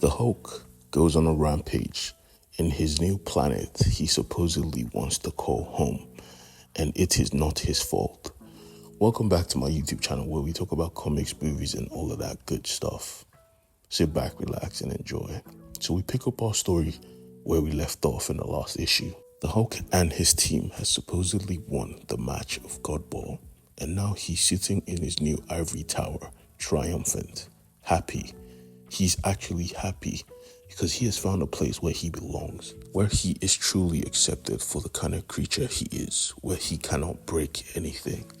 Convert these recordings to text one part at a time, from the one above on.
The Hulk goes on a rampage. In his new planet, he supposedly wants to call home, and it is not his fault. Welcome back to my YouTube channel where we talk about comics, movies, and all of that good stuff. Sit back, relax, and enjoy. So we pick up our story where we left off in the last issue. The Hulk and his team has supposedly won the match of Godball, and now he's sitting in his new ivory tower, triumphant, happy. He's actually happy because he has found a place where he belongs, where he is truly accepted for the kind of creature he is, where he cannot break anything.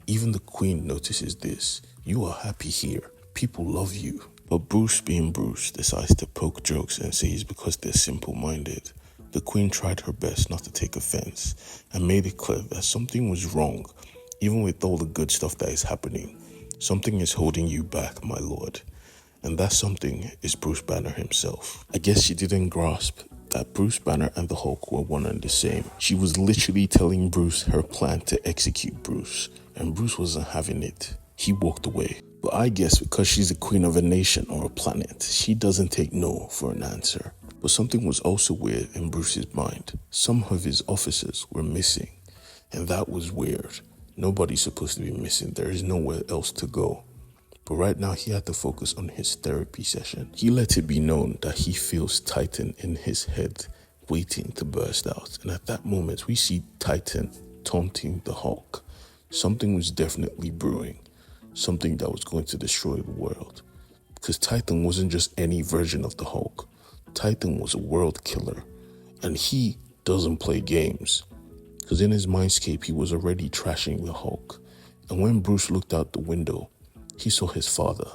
Even the Queen notices this. You are happy here. People love you. But Bruce, being Bruce, decides to poke jokes and say it's because they're simple-minded. The Queen tried her best not to take offense and made it clear that something was wrong, even with all the good stuff that is happening. Something is holding you back, my lord. And that something is Bruce Banner himself. I guess she didn't grasp that Bruce Banner and the Hulk were one and the same. She was literally telling Bruce her plan to execute Bruce, and Bruce wasn't having it. He walked away. But I guess because she's the queen of a nation or a planet, she doesn't take no for an answer. But something was also weird in Bruce's mind. Some of his officers were missing, and that was weird. Nobody's supposed to be missing. There is nowhere else to go. But right now, he had to focus on his therapy session. He let it be known that he feels Titan in his head, waiting to burst out. And at that moment, we see Titan taunting the Hulk. Something was definitely brewing. Something that was going to destroy the world. Because Titan wasn't just any version of the Hulk. Titan was a world killer. And he doesn't play games. Because in his mindscape, he was already trashing the Hulk. And when Bruce looked out the window, he saw his father.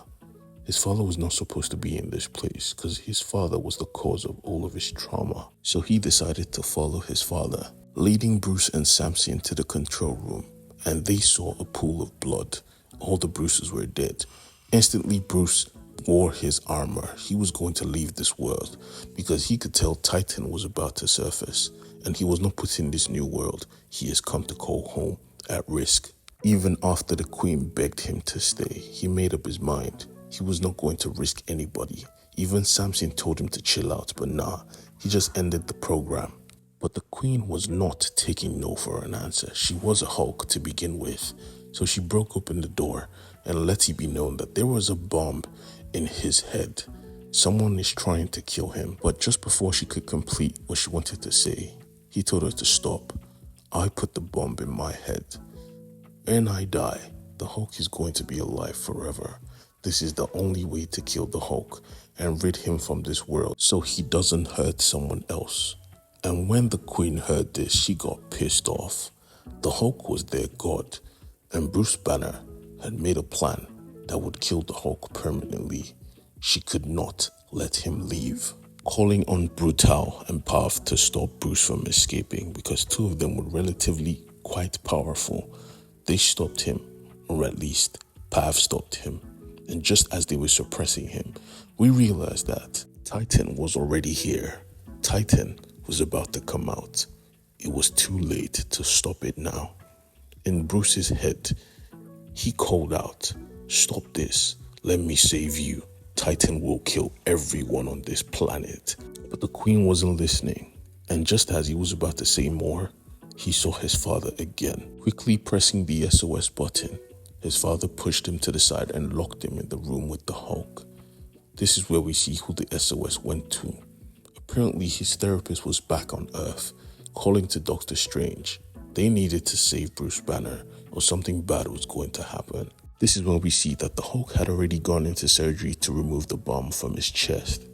His father was not supposed to be in this place because his father was the cause of all of his trauma. So he decided to follow his father, leading Bruce and Samson to the control room. And they saw a pool of blood. All the Bruces were dead. Instantly, Bruce wore his armor. He was going to leave this world because he could tell Titan was about to surface. And he was not put in this new world. He has come to call home at risk. Even after the Queen begged him to stay, he made up his mind. He was not going to risk anybody. Even Samson told him to chill out, but nah, he just ended the program. But the Queen was not taking no for an answer. She was a Hulk to begin with. So she broke open the door and let it be known that there was a bomb in his head. Someone is trying to kill him. But just before she could complete what she wanted to say, he told her to stop. I put the bomb in my head. When I die, the Hulk is going to be alive forever. This is the only way to kill the Hulk and rid him from this world so he doesn't hurt someone else. And when the Queen heard this, she got pissed off. The Hulk was their god, and Bruce Banner had made a plan that would kill the Hulk permanently. She could not let him leave. Calling on Brutal and Pav to stop Bruce from escaping because two of them were relatively quite powerful. They stopped him, or at least Pav stopped him. And just as they were suppressing him, we realized that Titan was already here. Titan was about to come out. It was too late to stop it now. In Bruce's head, he called out, "Stop this, let me save you. Titan will kill everyone on this planet." But the Queen wasn't listening. And just as he was about to say more, he saw his father again. Quickly pressing the SOS button, his father pushed him to the side and locked him in the room with the Hulk. This is where we see who the SOS went to. Apparently his therapist was back on Earth, calling to Doctor Strange. They needed to save Bruce Banner or something bad was going to happen. This is when we see that the Hulk had already gone into surgery to remove the bomb from his chest.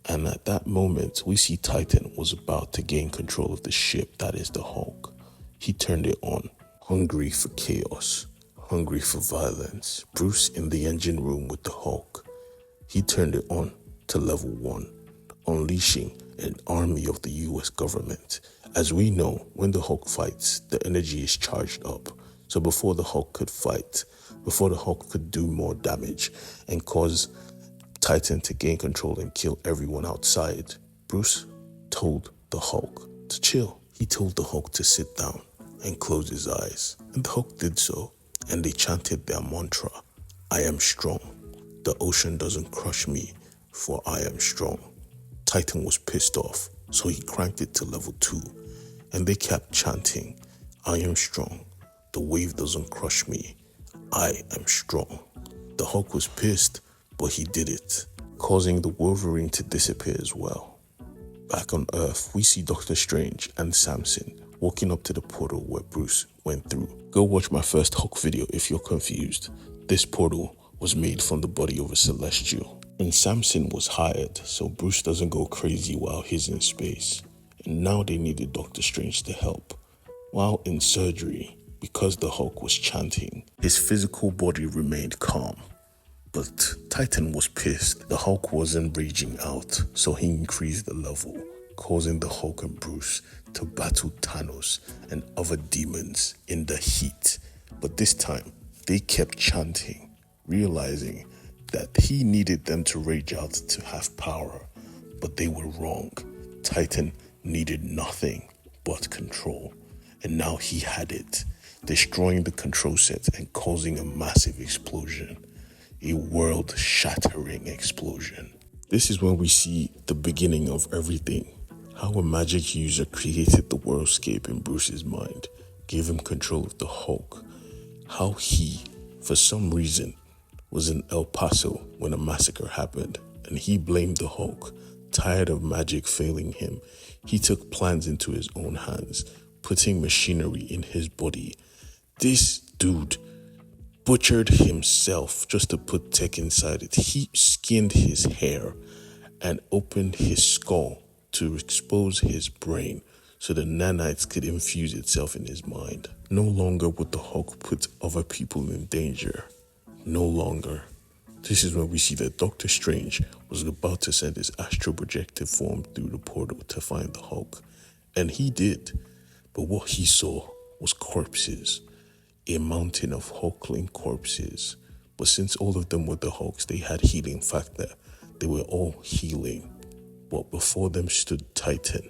And at that moment, we see Titan was about to gain control of the ship that is the Hulk. He turned it on, hungry for chaos, hungry for violence. Bruce in the engine room with the Hulk. He turned it on to level 1, unleashing an army of the US government. As we know, when the Hulk fights, the energy is charged up. So before the Hulk could fight, before the Hulk could do more damage and cause Titan to gain control and kill everyone outside, Bruce told the Hulk to chill. He told the Hulk to sit down and close his eyes. And the Hulk did so, and they chanted their mantra, I am strong. The ocean doesn't crush me, for I am strong. Titan was pissed off, so he cranked it to level 2, and they kept chanting, I am strong. The wave doesn't crush me. I am strong. The Hulk was pissed, but he did it, causing the Wolverine to disappear as well. Back on Earth, we see Doctor Strange and Samson walking up to the portal where Bruce went through. Go watch my first Hulk video if you're confused. This portal was made from the body of a Celestial. And Samson was hired so Bruce doesn't go crazy while he's in space. And now they needed Doctor Strange to help. While in surgery, because the Hulk was chanting, his physical body remained calm. But Titan was pissed. The Hulk wasn't raging out, so he increased the level, causing the Hulk and Bruce to battle Thanos and other demons in the heat. But this time, they kept chanting, realizing that he needed them to rage out to have power. But they were wrong. Titan needed nothing but control. And now he had it, destroying the control set and causing a massive explosion. A world-shattering explosion. This is when we see the beginning of everything. How a magic user created the worldscape in Bruce's mind, gave him control of the Hulk. How he, for some reason, was in El Paso when a massacre happened, and he blamed the Hulk. Tired of magic failing him, he took plans into his own hands, putting machinery in his body. This dude butchered himself just to put tech inside it. He skinned his hair and opened his skull to expose his brain so the nanites could infuse itself in his mind. No longer would the Hulk put other people in danger. No longer. This is when we see that Doctor Strange was about to send his astral projected form through the portal to find the Hulk. And he did. But what he saw was corpses. A mountain of Hulkling corpses. But since all of them were the Hulks, they had healing factor. They were all healing. But before them stood Titan,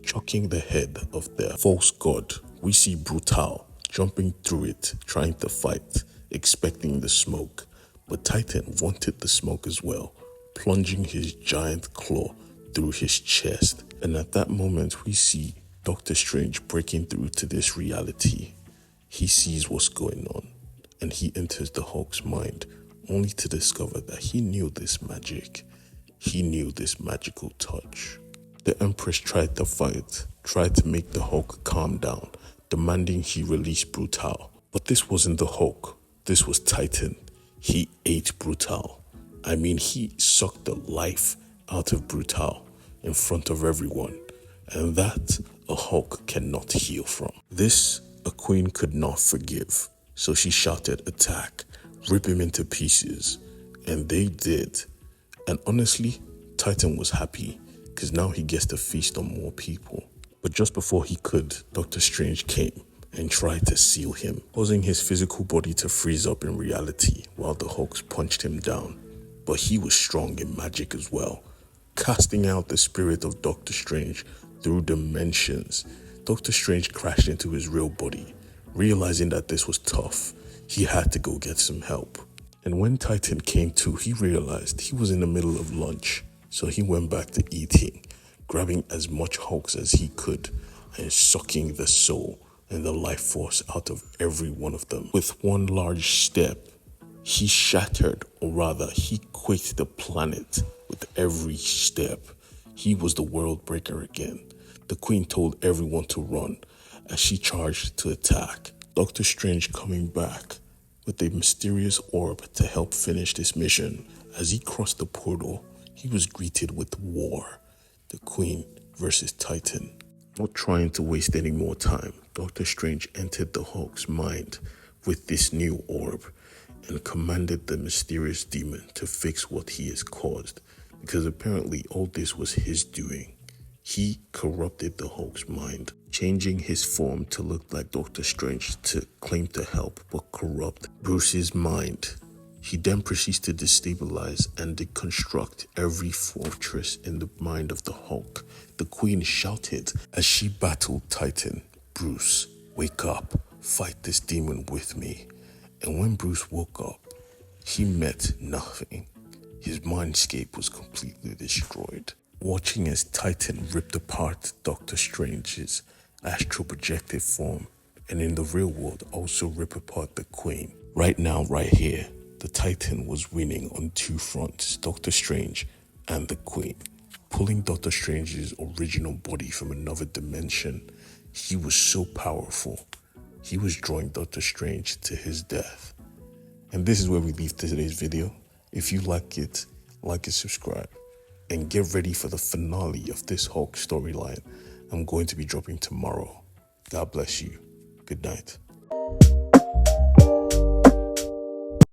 chucking the head of their false god. We see Brutal jumping through it, trying to fight, expecting the smoke. But Titan wanted the smoke as well, plunging his giant claw through his chest. And at that moment, we see Doctor Strange breaking through to this reality. He sees what's going on, and he enters the Hulk's mind, only to discover that he knew this magic. He knew this magical touch. The Empress tried to fight, tried to make the Hulk calm down, demanding he release Brutal. But this wasn't the Hulk, this was Titan. He ate Brutal. I mean, he sucked the life out of Brutal in front of everyone, and that a Hulk cannot heal from. This a queen could not forgive, so she shouted, attack, rip him into pieces, and they did. And honestly, Titan was happy, because now he gets to feast on more people. But just before he could, Doctor Strange came and tried to seal him, causing his physical body to freeze up in reality while the Hulks punched him down. But he was strong in magic as well, casting out the spirit of Doctor Strange through dimensions. Doctor Strange crashed into his real body. Realizing that this was tough, he had to go get some help. And when Titan came to, he realized he was in the middle of lunch, so he went back to eating, grabbing as much Hulks as he could and sucking the soul and the life force out of every one of them. With one large step, he shattered, or rather, he quaked the planet with every step. He was the world breaker again. The Queen told everyone to run as she charged to attack. Doctor Strange coming back with a mysterious orb to help finish this mission. As he crossed the portal, he was greeted with war. The Queen versus Titan. Not trying to waste any more time, Doctor Strange entered the Hulk's mind with this new orb and commanded the mysterious demon to fix what he has caused, because apparently all this was his doing. He corrupted the Hulk's mind, changing his form to look like Doctor Strange to claim to help but corrupt Bruce's mind. He then proceeds to destabilize and deconstruct every fortress in the mind of the Hulk. The Queen shouted as she battled Titan, Bruce, wake up, fight this demon with me. And when Bruce woke up, he met nothing. His mindscape was completely destroyed. Watching as Titan ripped apart Doctor Strange's astral projected form, and in the real world also rip apart the Queen. Right now, right here, the Titan was winning on two fronts, Doctor Strange and the Queen. Pulling Doctor Strange's original body from another dimension, he was so powerful. He was drawing Doctor Strange to his death. And this is where we leave today's video. If you like it, subscribe, and get ready for the finale of this Hulk storyline I'm going to be dropping tomorrow. God bless you. Good night.